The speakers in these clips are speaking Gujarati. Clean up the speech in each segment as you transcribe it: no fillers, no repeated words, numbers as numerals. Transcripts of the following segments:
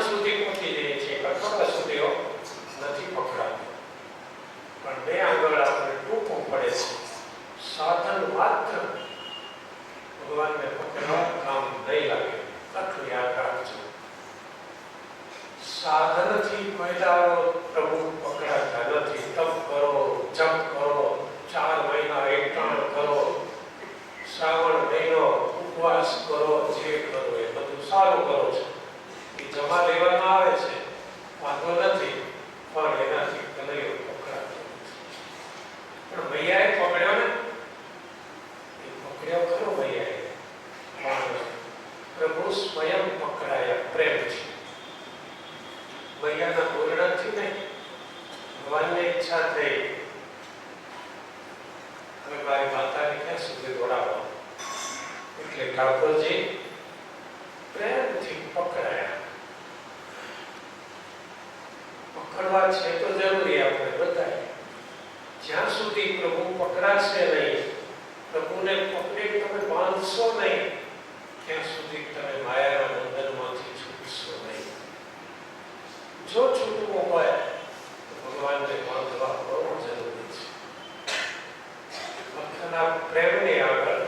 સુધી પહોંચી જઈએ છીએ કટોરા સુધી નથી પકડાતો, પણ બે આંગળ આપણે ટૂંકું પડે છે. સાધન માત્ર ભગવાનને પકડવા કામ નહીં લાગે. આટલું યાદ રાખજો. સાધનથી મહિલાઓ પ્રભુ પકડાતા નથી. તપ કરો, જપ કરો, 4 મહિના એકટાણ કરો, શ્રાવણ મહિનો ઉપવાસ કરો, જે કરો એ બધું સારું કરો છો. એ જમા લેવામાં આવે છે, વાંધો નથી, પણ એનાથી કનૈયો પકડાતો નથી. પણ મૈયાએ પકડ્યો ને, એ પકડ્યો ખરો મૈયાએ, પણ પ્રભુ સ્વયં પકડાયા પ્રેમથી. મૈયાના બોલડાથી નહીં, ભગવાનને ઈચ્છા થઈ હવે મારી માતાને ક્યાં સુધી દોડાવો, એટલે ઠાકોરજી પ્રેમથી પકડાયા. પકડવા છે તો જરૂરી આપણે બધાએ. જ્યાં સુધી પ્રભુ પકડાશે નહીં, પ્રભુને પકડી તમે બાંધશો નહીં, ત્યાં સુધી તમે માયાના બંધનમાંથી છૂટશો નહીં. જો છૂટવું હોય તો ભગવાનને બાંધવા બહુ જરૂરી છે. ભક્તના પ્રેમની આગળ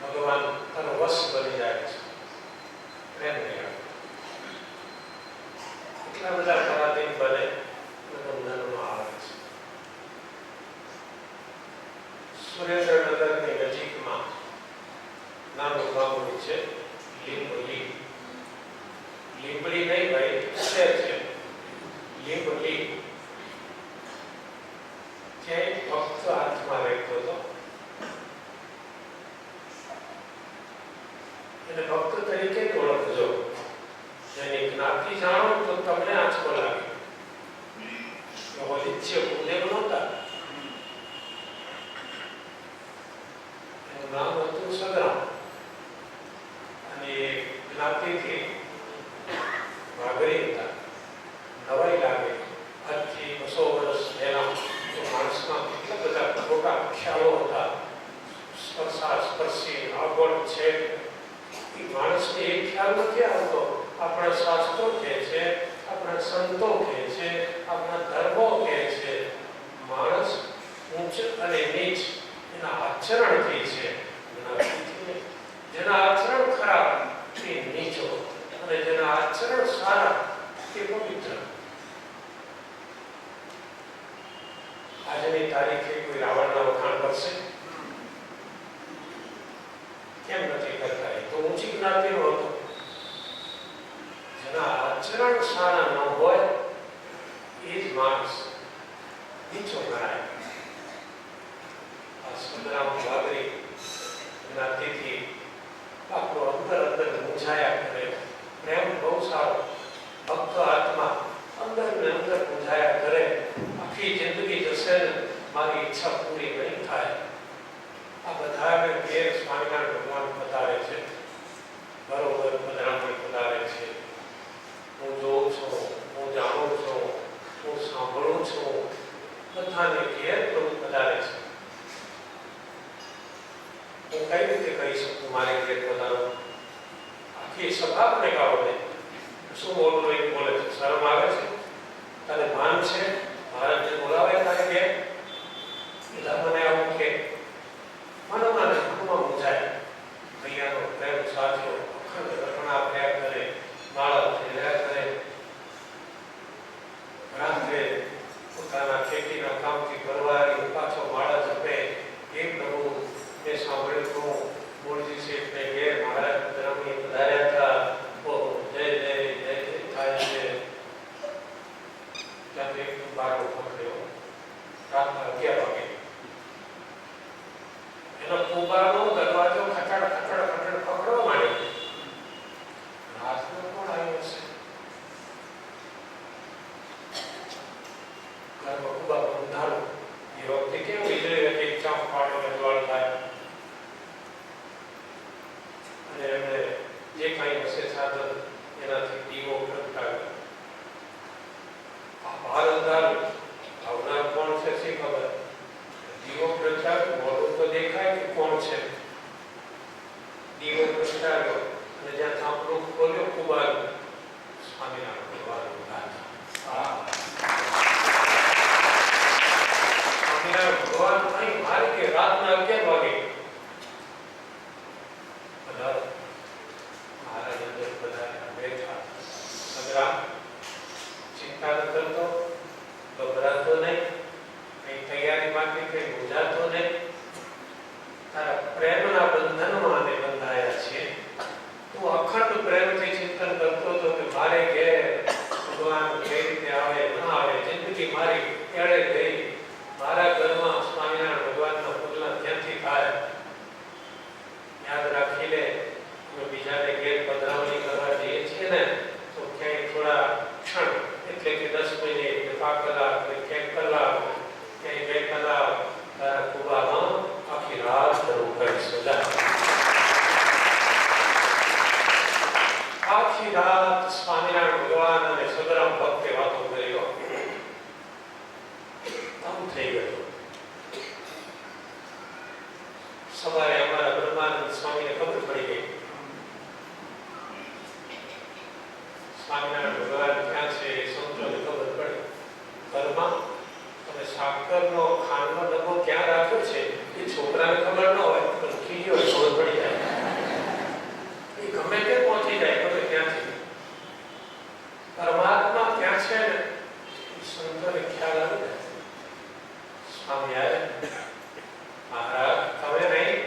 ભગવાન તનો વશ બની જાય છે. પ્રેમની આગળ એટલા બધા પરાધીન બને બંધનમાં આવે છે. સુરેન્દ્રનગરની નજીકમાં નાનું ગામડું છે લીંબલી. લીંબડી નહીં ભાઈ, શહેર છે લીંબલી. ત્યાં એક ભક્ત હાથમાં રહેતો હતો. એને ભક્ત તરીકે જ ઓળખજો. એની જ્ઞાતિ જાણો તો તમને આંચકો લાગે. વલિચ્ય ભૂદેવ નહોતા. એનું નામ હતું સદરામ. અને જ્ઞાતિથી ભાગરી હતા. નવાઈ લાગે. આજથી 200 વર્ષ પહેલા તો માણસમાં કેટલા બધા ખોટા ખ્યાલો હતા. સ્પર્શી આગળ છે એ માણસને એક ખ્યાલ નથી આવતો. આપણા શાસ્ત્રો કહે છે, આપણા સંતો કહે છે, આપણા ધર્મો કહે છે, માણસ ઊંચ અને નીચ એના આચરણથી છે. જેના આચરણ ખરાબ એ નીચો, અને જેના આચરણ સારા એ પવિત્ર. આજની તારીખે કોઈ રાવણના વખાણ કરશે? કેમ નથી કરતા? એ તો ઊંચી જ્ઞાતિનો હતો. જેના આચરણ સારા ન હોય એ જ માણસ નીચો ગણાય. આ સુંદરામ ભાગરી જ્ઞાતિથી આપણો અંદર મૂંઝાયા કરે. પ્રેમ બહુ સારો. ભક્ત આત્મા અંદર ને અંદર મૂંઝાયા કરે. આખી જિંદગી જશે ને મારી ઈચ્છા પૂરી નહીં થાય. આ બધાને ઘેર સ્વામિનારાયણ ભગવાન પધારે છે, બરોબર પધરામણી પધારે છે. હું જોઉં છું, હું જાણું છું, હું સાંભળું છું. બધાને ઘેર પ્રભુ પધારે છે. હું કઈ રીતે કહી શકું મારે ઘેર પધારો? આખી સભા મને ગાળો દે. શું બોલું એ બોલે છે. શરમ આવે છે? તને ભાન છે મહારાજને બોલાવે તારે ઘેર? બધા મને આવું કે મનમાં મૂંઝાય. ભૈયાનો પ્રેમ સાચો અખંડ રટણા આપ્યા કરે, માળા ફેર્યા કરે. રાત્રે પોતાના ખેતીના કામથી પરવારી પાછો માળા જપે. એ પ્રભુ મેં સાંભળ્યું હતું મૂળજી શેઠને ઘેર મહારાજ પધરામણી પધાર્યા હતા. જય જય જય જય થાય છે. ત્યાંથી એક બારનો પકડ્યો રાતના 11 વાગે. એનો કુંભારનો દરવાજો ખટડ ખટડ ખટડ પકડવા માંડ્યો. રાતનો કોણ આવ્યો હશે? ઘરમાં કુંભાર અંધારું. એ વખતે કેવું વીજળી હતી, ચાંપ પાડો જ્વાળ થાય. અને એમણે જે કાંઈ હશે સાધન એનાથી દીવો પ્રગટાવ્યો. આ બહાર અંધારું, આવનાર કોણ છે શી ખબર? દીવો પ્રગટાવ્યો, મોઢું તો દેખાય કે કોણ છે. દીવો પ્રગટાવ્યો અને જ્યાં થાંભલો ખોલ્યો કુંભાર સ્વામિનારાયણ 11 વાગે મારા અંદર બધા બેઠા. સંગ્રામ, ચિંતા ન કરતો, ગભરાતો નહીં, કઈ તૈયારી માટે કઈ મૂંઝાતો નહીં. તારા પ્રેમના બંધનમાં અમે બંધાયા છીએ. તું અખંડ પ્રેમથી ચિંતન કરતો હતો કે મારે ઘેર ભગવાન કઈ રીતે આવે ન આવે. જિંદગી મારી એળે ગઈ. મારા ઘરમાં સ્વામિનારાયણ ભગવાનના પૂજન ક્યાંથી થાય? યાદ રાખી લે, અમે બીજાને ઘેર પધરામણી કરવા જઈએ છીએ ને તો ક્યાંય થોડા ક્ષણ એટલે કે 10 મિનિટ કે 5 કલાક કે ક્યાંક કલાક ક્યાંય 2 કલાક તારા કુબામાં આખી રાત જરૂર કરીશું. આખી રાત સ્વામિનારાયણ ભગવાન અને સદરામ ભક્તે વાતો કર્યો. આમ થઈ ગયું. સવારે અમારા બ્રહ્માનંદ સ્વામીને ખબર પડી ગઈ સ્વામિનારાયણ ભગવાન ક્યાં છે. સંતોને ખબર પડી. ઘરમાં તમે સાકરનો ખાંડનો ડબ્બો ક્યાં રાખ્યો છે એ છોકરાને ખબર ન હોય પણ ખીજો ખબર પડી જાય. એ ગમે તે પહોંચી જાય, ગમે ત્યાંથી. પરમાત્મા ક્યાં છે ને સંતોને ખ્યાલ આવી જાય. સ્વામી આવ્યા. મહારાજ તમે નહીં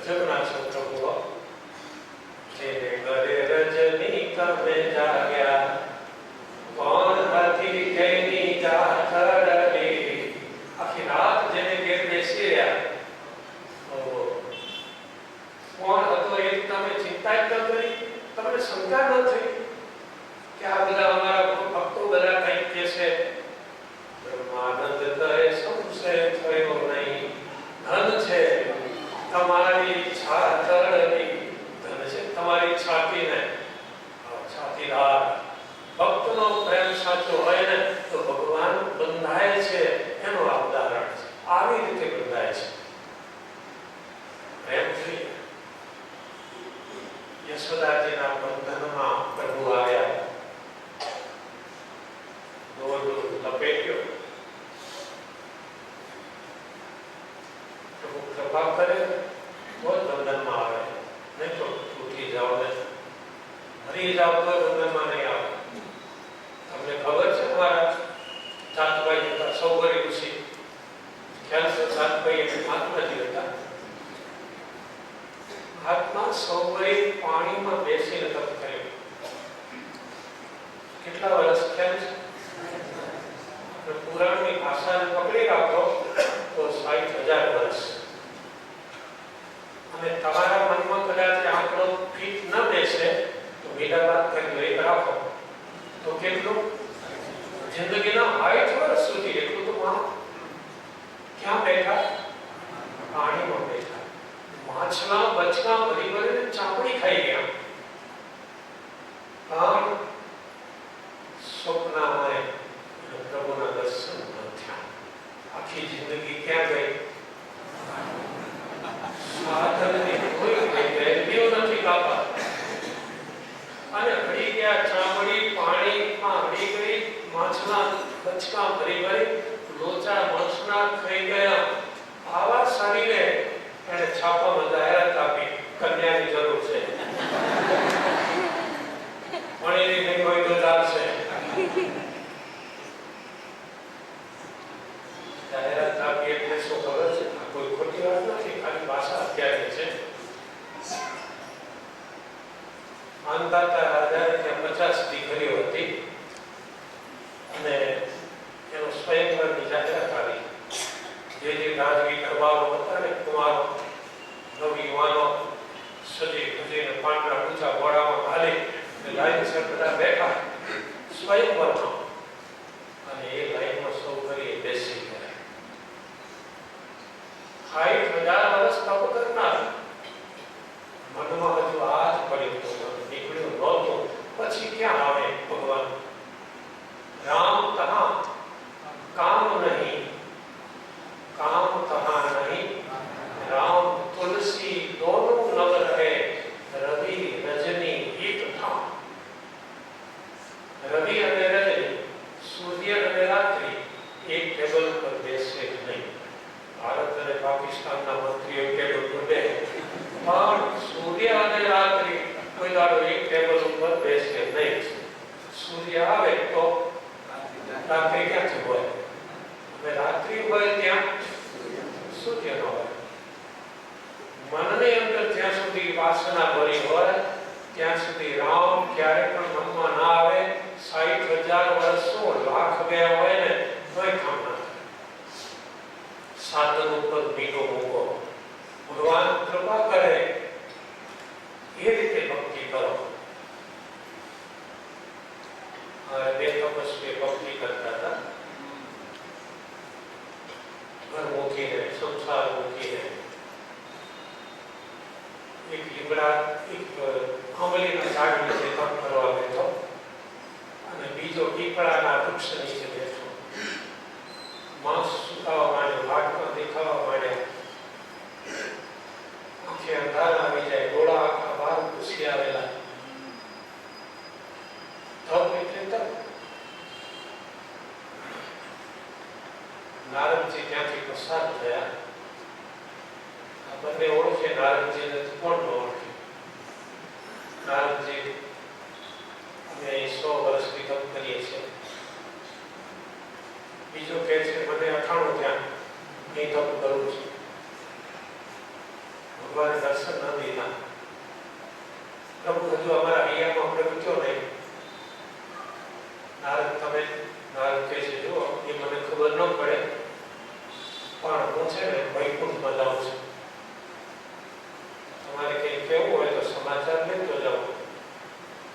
ગજબના છો પ્રભુ. જેને ઘરે રજની તમે જાગ્યા, કોણ હતી તેની જાથરડી. આખી રાત જેને ઘેર બેસી રહ્યા, કોણ હતો એ તમે ચિંતા જ ન કરી? તમને શંકા ન થઈ કે આ બધા અમારા ભક્તો બધા કંઈક કહે છે? બ્રહ્માનંદ કહે સંશય થયો નહીં. ધન છે તમારી છાતરડી, ધન છે તમારી છાતીને. છાતીદાર ભક્તનો પ્રેમ સાચો હોય ને તો ભગવાન બંધાય છે, એનું આ ઉદાહરણ છે. આવી રીતે બંધાય છે પ્રેમથી. યશોદાજીના બંધનમાં પ્રભુ આવ્યા. દોરડું લપેટ્યો. પ્રભુ કૃપા કરે તો બંધનમાં આવે, નહીં તો તૂટી જાઓ ને મરી જાઓ તો બંધનમાં નહીં આવે. તમને ખબર છે અમારા ચાંદભાઈ હતા સૌગરી ઋષિ, ખ્યાલ છે? ચાંદભાઈ એટલે મહાત્માજી હતા. મહાત્મા સૌગરી પાણીમાં બેસીને તપ કર્યો. કેટલા વર્ષ ખ્યાલ છે? પુરાણની ભાષાને પકડી રાખો તો 60,000 વર્ષ. અને તમારા મનમાં કદાચ આંકડો ફિટ ન બેસે તો મીઠા વાત કરી એક રાખો તો કેટલું? જિંદગીના 60 વર્ષ સુધી એટલું તો માનો. ક્યાં બેઠા? પાણીમાં બેઠા. માછલા બચકા ભરી ભરીને ચામડી ખાઈ ગયા. પણ સ્વપ્નમાં પ્રભુના દર્શન ન થયા. આખી જિંદગી ક્યાં ગઈ? સાધનની કોઈ વેલ્યુ નથી કાપા. અને હળી ગયા ચામડી પાણીમાં હળી ગઈ. માછલા બચકા ભરી ભરી લોચા માછલા ખાઈ ગયા. આવા શરીરે એને છાપામાં જાહેરાત આપી કન્યાની જરૂર છે. મણીની નહીં હોય તો ચાલશે. જાહેરાત આપી એટલે શું ખબર છે? આ કોઈ ખોટી વાત નથી, ખાલી ભાષા અત્યારે છે. માનદાતા રાજાને ત્યાં 50 દીકરીઓ હતી અને એનો સ્વયંવરની જાહેરાત આવી. જે રાજવી દરબારો હતા ને, કુમારો નવયુવાનો સજી ખજીને પાંડરા ઊંચા ઘોડામાં હાલી લાઈનસર બધા બેઠા સ્વયંવરનો. અને એ લાઈનમાં સૌ કરી બેસી ગયા. 60,000 વર્ષ તપ કરનાર મનમાં હજુ આ જ પડ્યું નીકળ્યું નહોતું. પછી ક્યાં આવે ભગવાન? કોઈ ટેબલ ઉપર બેસે નહીં. સૂર્ય આવે તો રાત્રિ ક્યાંથી હોય? હવે રાત્રિ હોય ત્યાં સૂર્ય ન હોય. મનની અંદર જ્યાં સુધી વાસના ભરી હોય ત્યાં સુધી રામ ક્યારે પણ મનમાં ના આવે. 60,000 વર્ષો લાખ ગયા હોય ને તોય કામ ના થાય. સાધન ઉપર મીઠો મૂકો, ભગવાન કૃપા કરે એ રીતે ભક્તિ કરો. બે તપસ્વી ભક્તિ કરતા હતા. ઘર મૂકીને, સંસાર મૂકીને એક લીમડા એક આંબલીના ઝાડ નીચે તપ કરવા બેઠો અને બીજો પીપળાના વૃક્ષ નીચે બેઠો. માંસ સુકાવા માંડ્યો, હાડકાં દેખાવા માંડ્યા, આંખે અંધારા આવી જાય, ડોળા આખા બહાર ઘૂસી આવેલા. તપ એટલે તપ. નારદજી ત્યાંથી પસાર થયા. આ બંને ઓળખે નારદજીને, કોણ ન ઓળખે? નારદજી અમે 100 વર્ષથી તપ કરીએ છીએ. બીજો કહે છે મને 98 ત્યાં અહીં તપ કરું છું. ભગવાને દર્શન ન દીધા. પ્રભુ હજુ અમારા હૈયામાં પ્રગટ્યો નહીં. નારદ કહે છે જુઓ એ મને ખબર ન પડે પણ હું છે ને વૈકુંઠમાં જાઉં છું. તમારે કંઈ કહેવું હોય તો સમાચાર લેતો જાઉં,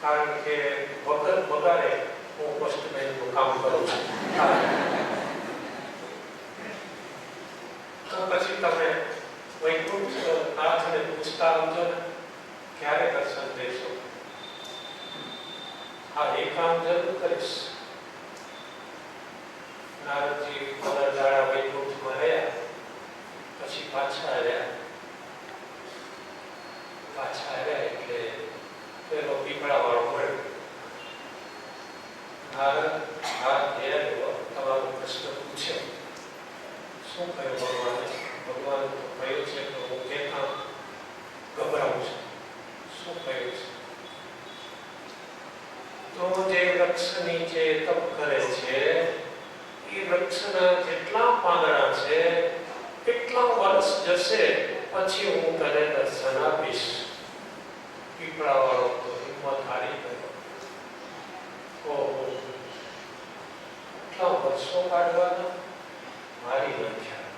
કારણ કે વખત બગાડે હું પોસ્ટમેનનું કામ કરું છું. તો પછી તમે વૈકુંઠ નાથને પૂછતા આવજો ને ક્યારે દર્શન દેશો. હા, એ કામ જરૂર કરીશ. નારદજી બધા દાડા વૈકુંઠમાં રહ્યા, પછી પાછા આવ્યા એટલે પેલો પીપળા વાળો મળ્યો. નારદ આ ઘેર તમારો પ્રશ્ન પૂછ્યો. શું કહ્યું ભગવાને? ભગવાન તો કહ્યું છે કે હું ક્યાં ગભરાવું છું. શું કહ્યું છે? તો જે વૃક્ષ નીચે તપ કરે છે એ વૃક્ષના જેટલા પાંદડા છે કેટલા વર્ષ જશે પછી હું તને દર્શન આપીશ. પીપળા વાળો તો હિંમત હારી ગયો. કેટલા વર્ષો કાઢવાના? મારી નાખ્યા.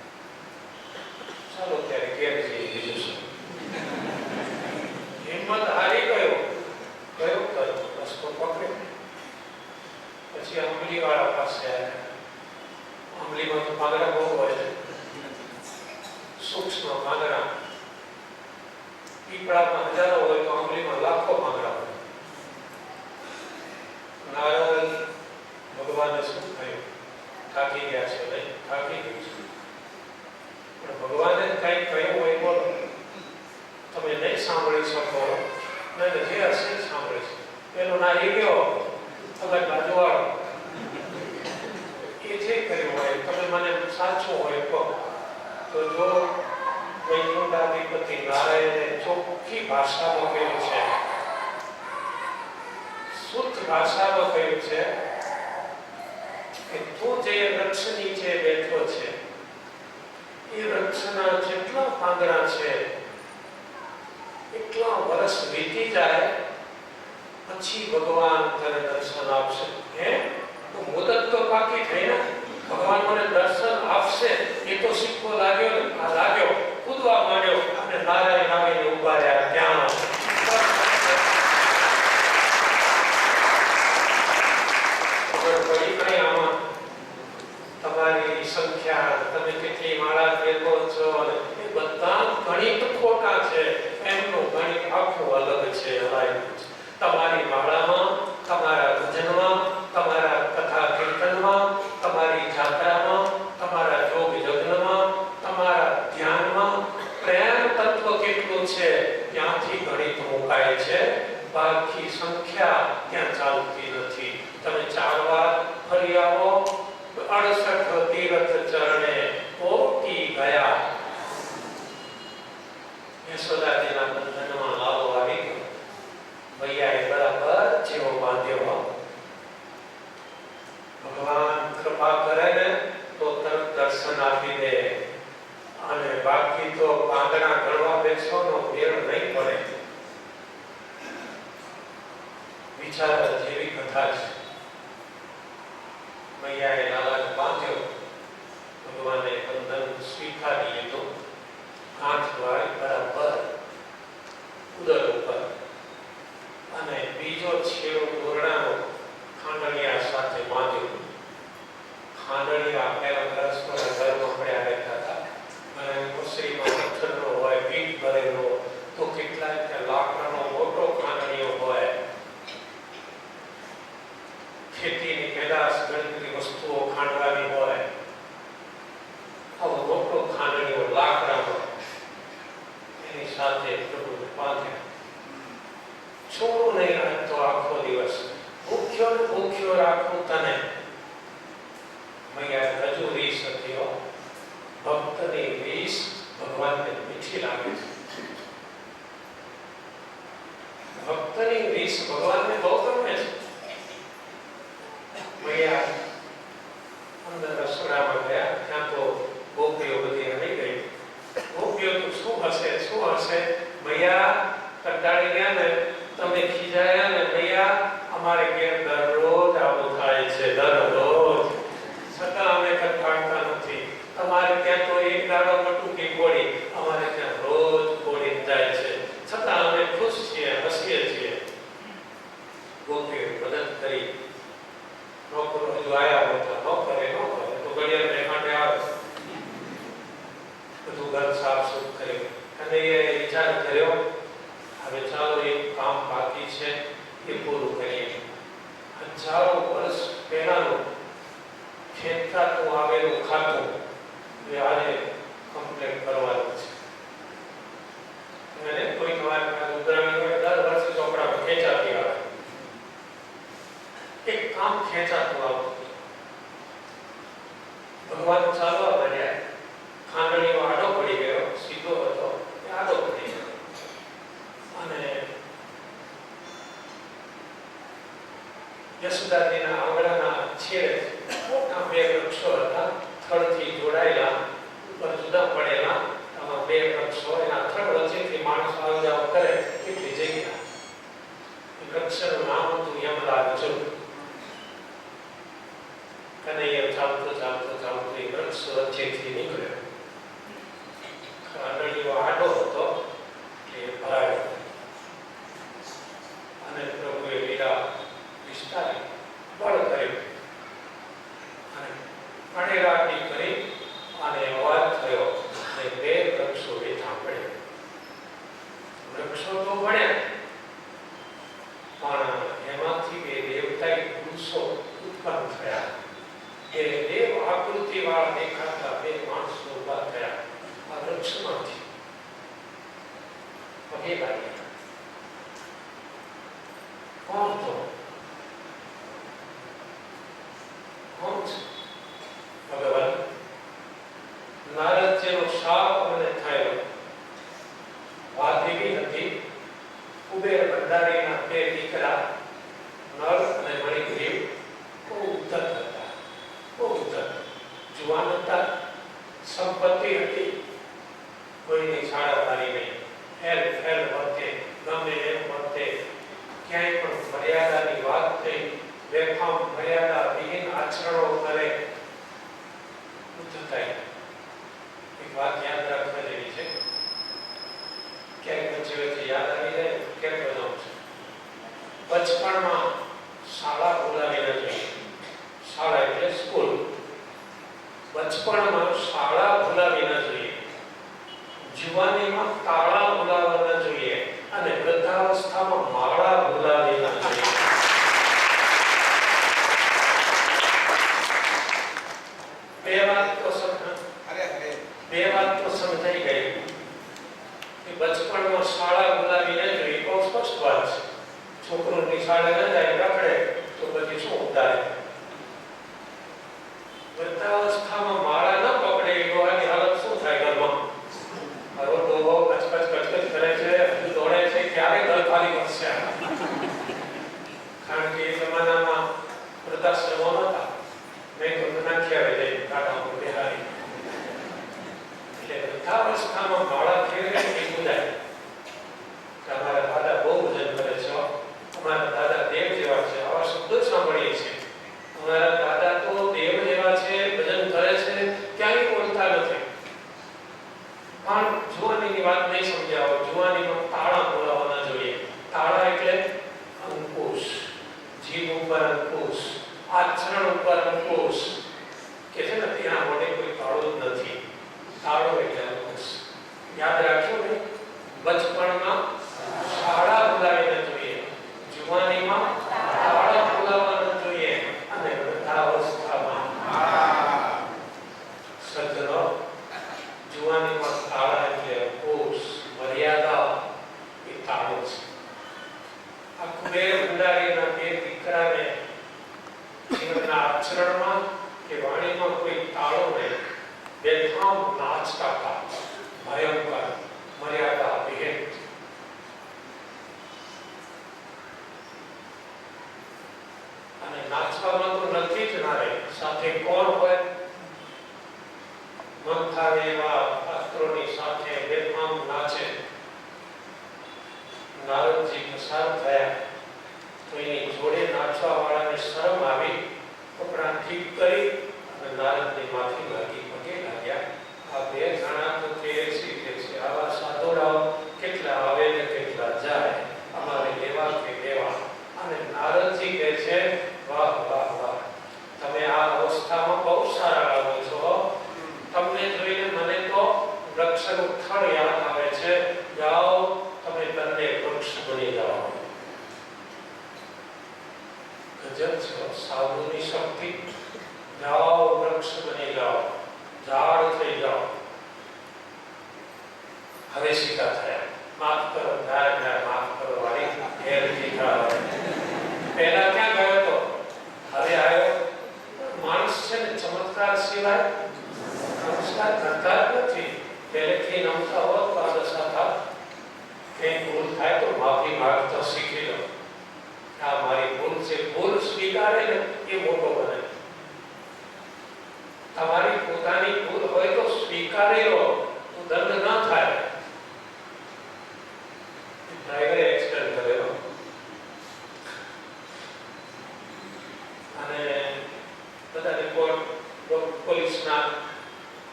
ચાલો ત્યારે ઘેર જઈએ, બીજું શું? હિંમત હારી ગયો. રસ્તો પકડ્યો. પછી આંબલી વાળા પાસે આવ્યા. આંબલીમાં તો પાંદડા બહુ હોય છે, સૂક્ષ્મ પાંદડા. પીપળામાં હજારો હોય તો આંબલીમાં લાખો પાંદડા હોય. નારદ ભગવાનને શું થયું? થાકી ગયા છે? નહીં, થાકી ગયું છે. પણ ભગવાને કઈ કહ્યું હોય બોલો, તમે નહીં સાંભળી શકો. નહીં, જે હશે સાંભળે છે. પેલો નાહી ગયો અગર બાજુવાળો, એ જે કર્યું હોય તમે મને સાચું હોય કહો. તો જો વૈકુંઠાધિપતિ નારાયણે ચોખ્ખી ભાષામાં કહ્યું છે, શુદ્ધ ભાષામાં કહ્યું છે કે તું જે વૃક્ષ નીચે બેઠો છે એ વૃક્ષના જેટલા પાંદડા છે એટલા વર્ષ વીતી જાય પછી ભગવાન તને દર્શન આપશે. હે, તો મુદત તો બાકી થઈ ને. ભગવાન મને દર્શન આપશે એ તો સિક્કો લાગ્યો ને. આ લાગ્યો, કૂદવા માંડ્યો અને નારાયણ આવીને ઉભા રહ્યા ત્યાં. તમારી સંખ્યા, તમે કેટલી માળા ફેરવો છો એ બધા ગણિત ખોટા છે. એમનું ગણિત આખું અલગ છે, અલાયદું છે. તમારી માળામાં, તમારા ભજનમાં, તમારા કથા કીર્તનમાં, તમારી જાત્રામાં, તમારા જોગ યજ્ઞમાં, તમારા ધ્યાનમાં પ્રેમ તત્વ કેટલું છે ત્યાંથી ગણિત જેવો બાંધ્યો. ભગવાન કૃપા કરે ને તો તરત દર્શન આપી દે, અને બાકી તો પાંદડા ગણવા બેસવાનો મેળ નહીં પડે. વિચાર જેવી કથા છે. મૈયાએ લાલાને બાંધ્યો, ભગવાને બંધન સ્વીકારી લીધું. હાથ વાળી બરાબર ઉદર ઉપર, અને બીજો છેડો દોરડાનો ખાંડણિયા સાથે બાંધ્યો. ખાંડણિયા પહેલા પરસ્પર ઘરમાં પડ્યા રહેતા હતા, અને મુસરીમાં પથ્થરનો હોય, પીઠ ભરેલો, તો કેટલાય ત્યાં લાકડાનો મોટો ખાંડણિયો હોય. ખેતીની પેદાશ ગણતરી વસ્તુઓ ખાંડવાની હોય, આવો મોટો ખાંડણીઓ લાકડાનો, એની સાથે પ્રભુ બાંધ્યા. છોડું નહીં રાખતો આખો દિવસ, ભૂખ્યો ને ભૂખ્યો રાખું તને. મૈયા હજુ રીસ હતી. ભક્તની રીસ ભગવાનને મીઠી લાગે છે. ભક્તની રીસ ભગવાનને બહુ ગમે છે. મૈયા અંદર રસોડામાં ગયા, ત્યાં તો ગોપીઓ બધી આવી ગઈ. ગોપીઓ તો શું હશે. મૈયા કંટાળી ગયા ને, તમે ખીજાયા ને મૈયા, અમારે ઘેર દરરોજ આવું થાય છે, દરરોજ. છતાં અમે કંટાળતા નથી. તમારે ત્યાં તો એક દાડો મટુકી ગોળી, અમારે ત્યાં રોજ ગોળી જાય છે, છતાં અમે ખુશ છીએ, હસીએ છીએ. ગોપીઓ મદદ કરી. નોકરો હજુ આયા નહોતા. નોકરે તો ઘડિયાળને કાંઠે આવે, બધું ઘર સાફ સુફ કર્યું. અને એ વિચાર કર્યો, હવે ચાલો એક કામ બાકી છે, એ પૂરું કરીએ. હજારો વર્ષ પહેલાનું ખેંચાતું આવેલું ખાતું એ આજે કમ્પ્લીટ કરવાનું છે. અને કોઈ તમારે ઉઘરાણી હોય, દર વર્ષે ચોપડામાં ખેંચાતી આવે. એક કામ ખેંચાતું આવતું. ભગવાન ચાલવા માંડ્યા. ખાંડણીઓ આડો પડી ગયો, સીધો હતો એ આડો પડી ગયો. અને યશોદાજીના આંગણાના છેડે મોટા બે વૃક્ષો હતા, થડથી જોડાયેલા, ઉપર જુદા પડેલા. આમાં બે વૃક્ષો, એના થડ વચ્ચેથી માણસ આવ જાવ કરે એટલી જગ્યા. એ વૃક્ષનું નામ હતું યમરાજ. અને એ ચાલતો એ વૃક્ષ વચ્ચેથી નીકળ્યો. ખાંડણીઓ આડો હતો એટલે ભરાયો. અને પ્રભુએ લીલા વિસ્તારી બળ કર્યું, અને કણેરાટી કરી, અને અવાજ થયો, અને બે વૃક્ષો એ સાંભળ્યા. વૃક્ષો તો ભણ્યા, પણ એમાંથી બે દેવતાઈ પુરુષો ઉત્પન્ન થયા. એ દેવ આકૃતિ વાળા દેખાતા બે માણસો ઉભા થયા આ વૃક્ષમાંથી. પગે લાગ્યા. કોણ તો? કોણ છે? ભગવાન. નારદજીનો શાપ મને થયો. વાત એવી હતી, કુબેર ભંડારીના બે દીકરા નળ અને મણિગ્રીવ બહુ ઉદ્ધત હતા. જુવાન હતા, સંપત્તિ હતી, કોઈની શાળાદારી નહીં. ફેલ વર્તે, ગમે એમ વર્તે, ક્યાંય પણ મર્યાદાની વાત નહીં. બેફામ મર્યાદા વિહીન આચરણો કરે. ઉદ્ધતાઈ. એક વાત યાદ રાખવા જેવી છે, ક્યાંક વચ્ચે યાદ આવી જાય કેમ બનાવું છે. બચપણમાં શાળા બોલાવી ન જોઈએ. શાળા એટલે સ્કૂલ. બચપણમાં શાળા ભૂલાવી ન જોઈએ. જુવાનીમાં તાળા ભૂલાવા ન જોઈએ, અને વૃદ્ધાવસ્થામાં માળા ભૂલાવી ન જોઈએ. બે વાત તો સમજાઈ ગઈ કે બચપણમાં શાળા ભૂલાવી ન જોઈએ. બહુ સ્પષ્ટ વાત છે. છોકરો નિશાળે ન જાય, રખડે તો પછી શું ઉતારે. વૃદ્ધાવસ્થામાં માળા ન પકડે એવાની હાલત શું થાય ઘરમાં? હરો ડોહો કચકચ કરે છે, હજુ દોડે છે, ક્યારે ઘર ખાલી કરશે? આચરણમાં કે વાણીમાં કોઈ તાળો નહીં, બેફામ નાચતા હતા, ભયંકર મર્યાદા વિહીન. અને નાચવામાં તો નથી જ ના રહી, સાથે કોણ હોય? મન થાય એવા પાત્રોની સાથે બેફામ નાચે. નારદજી પસાર થયા તો એની જોડે નાચવા વાળાને શરમ આવી, કપડાં ઠીક કરી અને નારદની માફી માંગી, પગે લાગ્યા. આ બે જણા તો તે શીખે છે, આવા સાધુરાઓ કેટલા આવે ને કેટલા જાય, અમારે લેવા કે દેવા. અને નારદજી કહે છે, વાહ વાહ વાહ, તમે આ અવસ્થામાં બહુ સારા લાગો છો. તમને જોઈને મને તો વૃક્ષનું થડ યાદ આવે છે. જાઓ તમે બંને વૃક્ષ બની જાઓ. ગજબ છે સાધુની શક્તિ. જાઓ વૃક્ષ બની જાઓ, ઝાડ થઈ જાઓ. હવે સીધા થયા. માફ કરો, માફ કરો વાળી ઘેરથી ખાવા. પહેલા ક્યાં ગયો તો, હવે આવ્યો. માણસ છે ને ચમત્કાર સિવાય નમસ્કાર કરતા જ નથી. પહેલેથી નમતા હોત તો આ દશા થાત. કંઈ ભૂલ થાય તો માફી માંગતા શીખી લો. આ મારી ભૂલ છે. ભૂલ સ્વીકારે ને એ મોટો બને. તમારી પોતાની ભૂલ હોય તો સ્વીકારી લો, તો દંડ ન થાય. ડ્રાઈવરે એક્સિડન્ટ કરેલો અને બધા રિપોર્ટ પોલીસના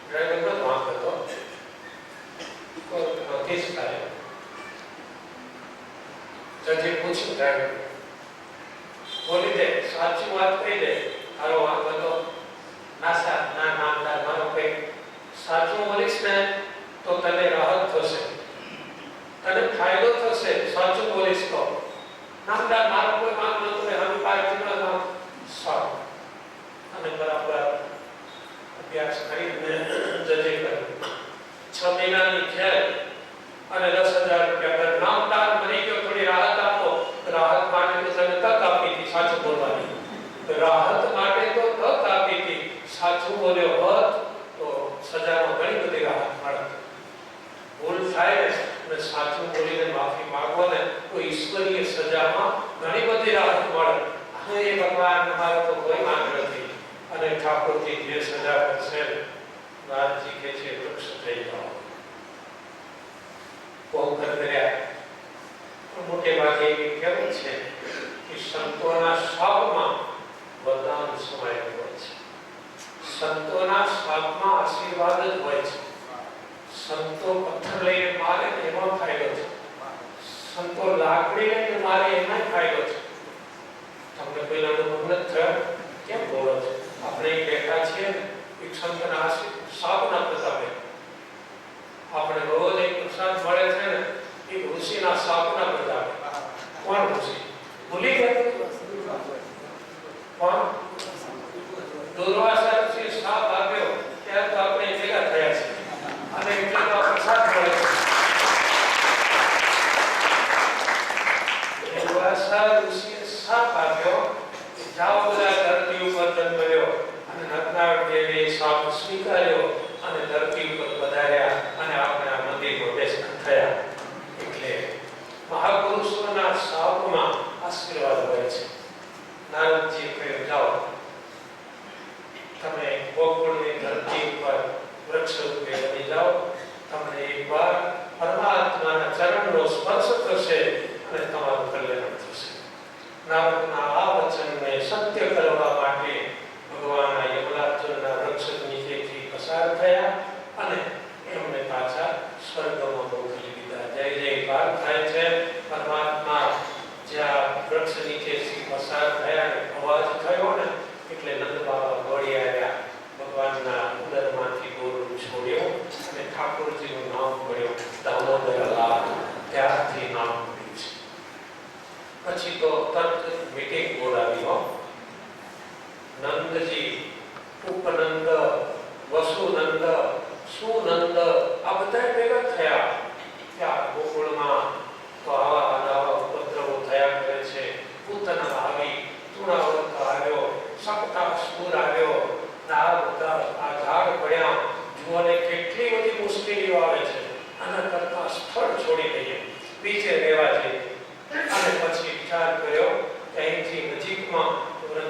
ડ્રાઈવરનો વાંક હતો. કેસ થાય. જજે પૂછ્યું ડ્રાઈવર, બોલી દે, સાચી વાત કહી દે, તારો વાંક હતો. ના સાહેબ, ના નામદાર, મારો કઈ સાચું બોલીશ ને તો તને રાહત થશે, તને ફાયદો થશે. સાચું બોલીશ તો. નામદાર, મારો કોઈ વાંક નતો, હવે પાર્ટીનો વાંક. સારું. અને બરાબર અભ્યાસ કરીને જજે કર્યું. 6 મહિનાની જેલ અને 10,000 રૂપિયા. નામદાર મરી ગયો, થોડી રાહત આપો. રાહત માટે તો તને તક આપી હતી સાચું બોલવાની. રાહત માટે તો તક આપી હતી. સાચું બોલ્યો હોત તો સજામાં ઘણી બધી રાહત મળે. ભૂલ થાય અને સાચું બોલીને માફી માંગો ને તો ઈશ્વરીય સજામાં ઘણી બધી રાહત મળે. હવે એ ભગવાન અમારો તો કોઈ માંગ નથી. અને ઠાકોરજી જે સજા કરશે, નારદજી કહે છે વૃક્ષ થઈ જાઓ. બહુ કર્યા. મોટે ભાગે એવી કહેવત છે કે સંતોના શાપમાં વરદાન સમાયેલું હોય છે. સંતોના શાપમાં આશીર્વાદ જ હોય છે. સંતો પથ્થર લઈને મારે એમાં ફાયદો છે. સંતો લાકડી લઈને મારે એમાં ફાયદો છે. તમને કોઈ અનુભવ નથી થયો? કેમ બોલો છો? આપણે બેઠા છીએ એક સંતના શાપના પ્રતાપે. આપણે રોજ એક પ્રસાદ મળે છે ને એ ઋષિના શાપના પ્રતાપે. કોણ ઋષિ? ભૂલી ગયા? કોણ? દુર્વાસા ઋષિએ શાપ આપ્યો ત્યારે તો આપણે ભેગા થયા છે અને એટલે તો પ્રસાદ મળે છે. દુર્વાસા ઋષિએ શાપ આપ્યો, જાઓ બધા ધરતી ઉપર જન્મ લ્યો. અને નરનાળ દેવે શાપ સ્વીકાર્યો અને ધરતી ઉપર પધાર્યા અને આપણે આ મંદિરમાં બેસતા થયા. એટલે મહાપુરુષોના શાપમાં આશીર્વાદ હોય છે. નારદજી કહ્યું, જાઓ તમે ગોકુળની ધરતી ઉપર વૃક્ષ રૂપે બની જાઓ. તમને એકવાર પરમાત્માના ચરણનો સ્પર્શ થશે અને તમારું કલ્યાણ થશે. નારદના આ વચનને સત્ય કરવા માટે ભગવાન યમલાર્જુનના વૃક્ષ નીચેથી પસાર થયા અને એમને પાછા સ્વર્ગમાં મોકલી દીધા. જય જયકાર થાય છે. પરમાત્મા જ્યાં વૃક્ષ નીચેથી પસાર થયા ને અવાજ થયો ને એટલે નંદ બાબા દોડી આવ્યા. ભગવાનના ઉદરમાંથી દોરડું છોડ્યું અને ઠાકોરજીનું નામ પડ્યું દામોદરલાલ. ત્યારથી નામ પડ્યું છે. પછી તો તરત મીટિંગ બોલાવી હો. નંદજી, ઉપનંદ, વસુનંદ, સુનંદ આ બધા ભેગા થયા. ત્યાં ગોકુળમાં તો આવા ઉપદ્રવો થયા કરે છે. પૂતના આવી, તુણાવર્ત આવ્યો, સપ્તાસુર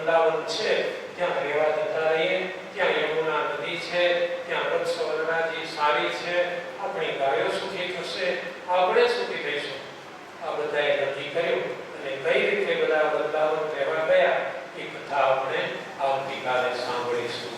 વૃંદાવન છે ત્યાં રહેવા જતા રહીએ, ત્યાં યમુના નદી છે, ત્યાં વૃક્ષ વનરાજી સારી છે, આપણી ગાયો સુખી થશે, આપણે સુખી થઈશું. આ બધાએ નક્કી કર્યું અને કઈ રીતે બધા વૃંદાવન રહેવા ગયા એ કથા આપણે આવતીકાલે સાંભળીશું.